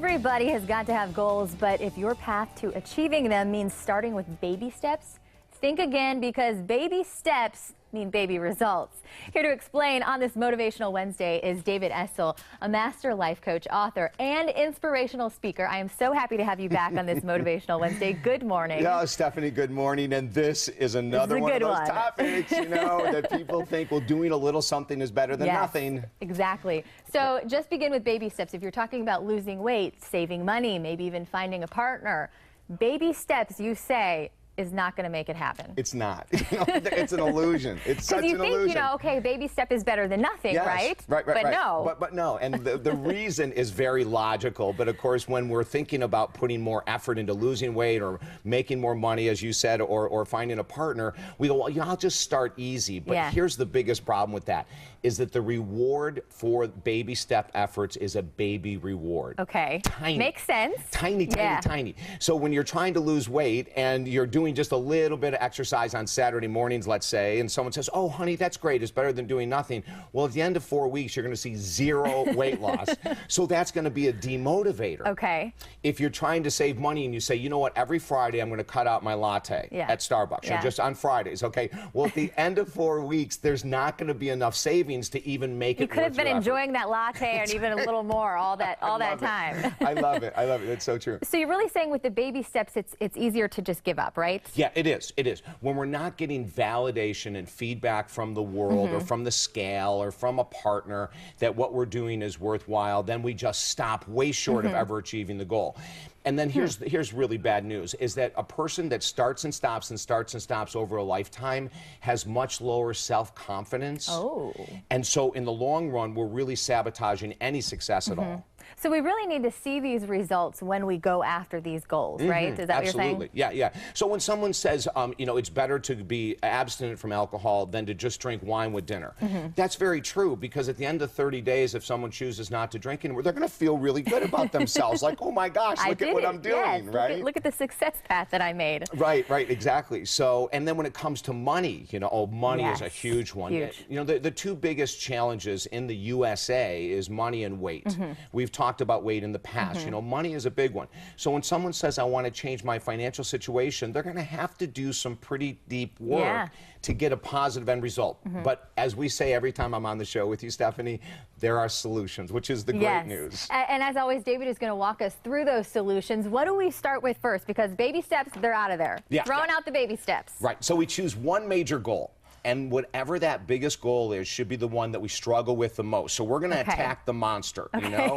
Everybody has got to have goals, but if your path to achieving them means starting with baby steps, think again, because baby steps mean baby results. Here to explain on this Motivational Wednesday is David Essel, a master life coach, author, and inspirational speaker. I am so happy to have you back on this Motivational Wednesday. Good morning. Yeah, Stephanie, good morning. And this is another one of those topics, you know, that people think, well, doing a little something is better than nothing. Exactly. So just begin with baby steps. If you're talking about losing weight, saving money, maybe even finding a partner, baby steps, you say, is not going to make it happen. It's not. You know, it's an illusion. It's such an illusion. Because you think, you know, okay, baby step is better than nothing, yes, right? Right. But no. But no. And the reason is very logical. But of course, when we're thinking about putting more effort into losing weight or making more money, as you said, or finding a partner, we go, well, you know, I'll just start easy. But here's the biggest problem with that, is that the reward for baby step efforts is a baby reward. Okay. Tiny. Makes sense. Tiny, tiny. So when you're trying to lose weight and you're doing just a little bit of exercise on Saturday mornings, let's say, and someone says, oh, honey, that's great. It's better than doing nothing. Well, at the end of 4 weeks, you're going to see zero weight loss. So that's going to be a demotivator. Okay. If you're trying to save money and you say, you know what, every Friday I'm going to cut out my latte at Starbucks, or just on Fridays, okay? Well, at the end of 4 weeks, there's not going to be enough savings to even make it worth your effort. You could have been enjoying that latte and even a little more all that time. I love it. I love it. It's so true. So you're really saying with the baby steps, it's easier to just give up, right? Yeah, it is. It is. When we're not getting validation and feedback from the world or from the scale or from a partner that what we're doing is worthwhile, then we just stop way short of ever achieving the goal. And then here's really bad news, is that a person that starts and stops and starts and stops over a lifetime has much lower self-confidence. Oh. And so in the long run, we're really sabotaging any success at all. So we really need to see these results when we go after these goals, right? Is that what you're saying? Absolutely. Yeah. So when someone says, you know, it's better to be abstinent from alcohol than to just drink wine with dinner, that's very true, because at the end of 30 days, if someone chooses not to drink anymore, they're going to feel really good about themselves. Like, oh my gosh, look at what I'm doing, right? Look at the success path that I made. Right, exactly. So, and then when it comes to money, you know, money is a huge one. You know, the two biggest challenges in the USA is money and weight. We've talked about weight in the past. You know, money is a big one. So when someone says, I want to change my financial situation, they're going to have to do some pretty deep work to get a positive end result. But as we say every time I'm on the show with you, Stephanie, there are solutions, which is the great news. And as always, David is going to walk us through those solutions. What do we start with first? Because baby steps, they're out of there. Throwing out the baby steps. Right. So we choose one major goal. And whatever that biggest goal is should be the one that we struggle with the most. So we're going to attack the monster, you know?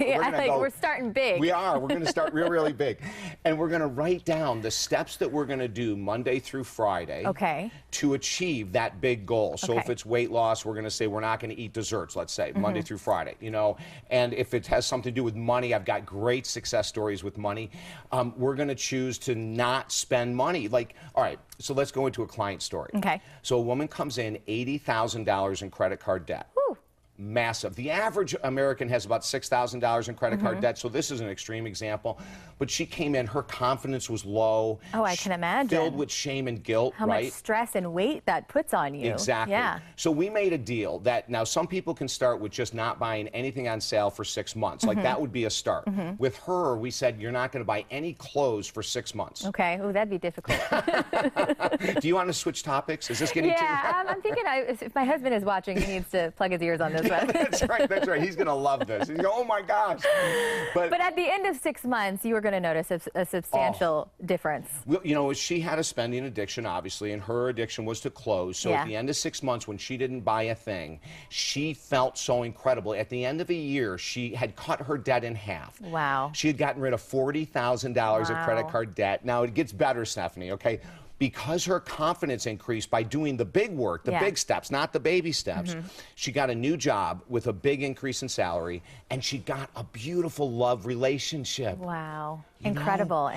We're starting big. We are. We're going to start really big. And we're going to write down the steps that we're going to do Monday through Friday to achieve that big goal. So if it's weight loss, we're going to say we're not going to eat desserts, let's say, Monday through Friday, you know? And if it has something to do with money, I've got great success stories with money. We're going to choose to not spend money. Like, all right, so let's go into a client story. So a woman comes in $80,000 in credit card debt. Massive. The average American has about $6,000 in credit card debt, so this is an extreme example. But she came in, her confidence was low. Oh, I can imagine. Filled with shame and guilt, How much stress and weight that puts on you. Exactly. Yeah. So we made a deal that now some people can start with just not buying anything on sale for 6 months. Like that would be a start. With her, we said you're not going to buy any clothes for 6 months. Okay. Oh, that'd be difficult. Do you want to switch topics? Is this getting too... I'm thinking if my husband is watching, he needs to plug his ears on this one. That's right. He's going to love this. He's going, oh my gosh. But at the end of 6 months, you were going to notice a substantial difference. Well, you know, she had a spending addiction, obviously, and her addiction was to clothes. So at the end of 6 months, when she didn't buy a thing, she felt so incredible. At the end of a year, she had cut her debt in half. Wow. She had gotten rid of $40,000 of credit card debt. Now, it gets better, Stephanie, okay? Because her confidence increased by doing the big work, the big steps, not the baby steps, she got a new job with a big increase in salary, and she got a beautiful love relationship. Wow. Incredible.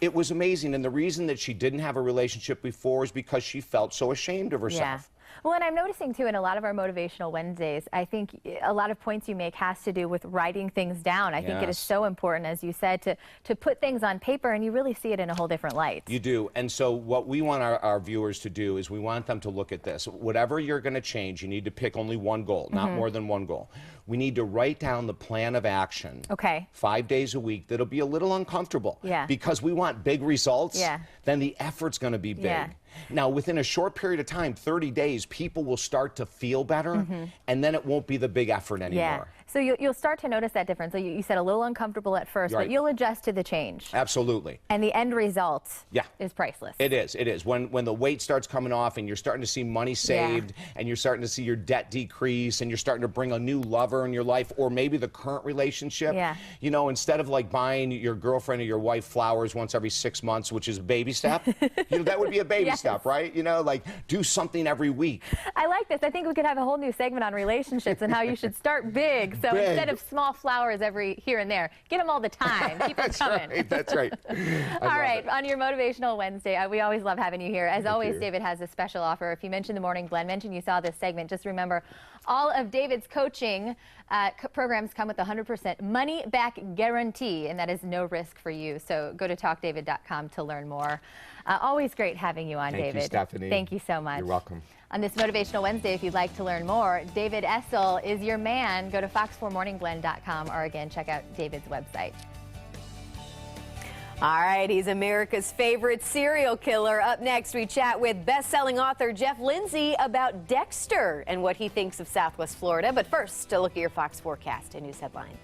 It was amazing, and the reason that she didn't have a relationship before is because she felt so ashamed of herself. Well, and I'm noticing too in a lot of our Motivational Wednesdays, I think a lot of points you make has to do with writing things down. I think it is so important, as you said, to put things on paper and you really see it in a whole different light. You do. And so what we want our viewers to do is we want them to look at this. Whatever you're going to change, you need to pick only one goal, not more than one goal. We need to write down the plan of action 5 days a week that'll be a little uncomfortable because we want big results. Then the effort's going to be big. Now, within a short period of time, 30 days, people will start to feel better, and then it won't be the big effort anymore. So you'll start to notice that difference. So you said a little uncomfortable at first, but you'll adjust to the change. Absolutely. And the end result is priceless. It is. It is. When the weight starts coming off and you're starting to see money saved and you're starting to see your debt decrease and you're starting to bring a new lover in your life or maybe the current relationship, you know, instead of like buying your girlfriend or your wife flowers once every 6 months, which is a baby step, you know, that would be a baby step, right? You know, like do something every week. I like this. I think we could have a whole new segment on relationships and how you should start big. So instead of small flowers every here and there, get them all the time. Keep them coming. Right, that's right. All right, on your Motivational Wednesday, we always love having you here. As always, David has a special offer. If you mention the Morning Blend, mention you saw this segment, just remember all of David's coaching programs come with a 100% money-back guarantee, and that is no risk for you. So go to talkdavid.com to learn more. Always great having you on, David. Thank you, Stephanie. Thank you so much. You're welcome. On this Motivational Wednesday, if you'd like to learn more, David Essel is your man. Go to fox4morningblend.com or again, check out David's website. All right, he's America's favorite serial killer. Up next, we chat with best-selling author Jeff Lindsay about Dexter and what he thinks of Southwest Florida. But first, a look at your Fox forecast and news headlines.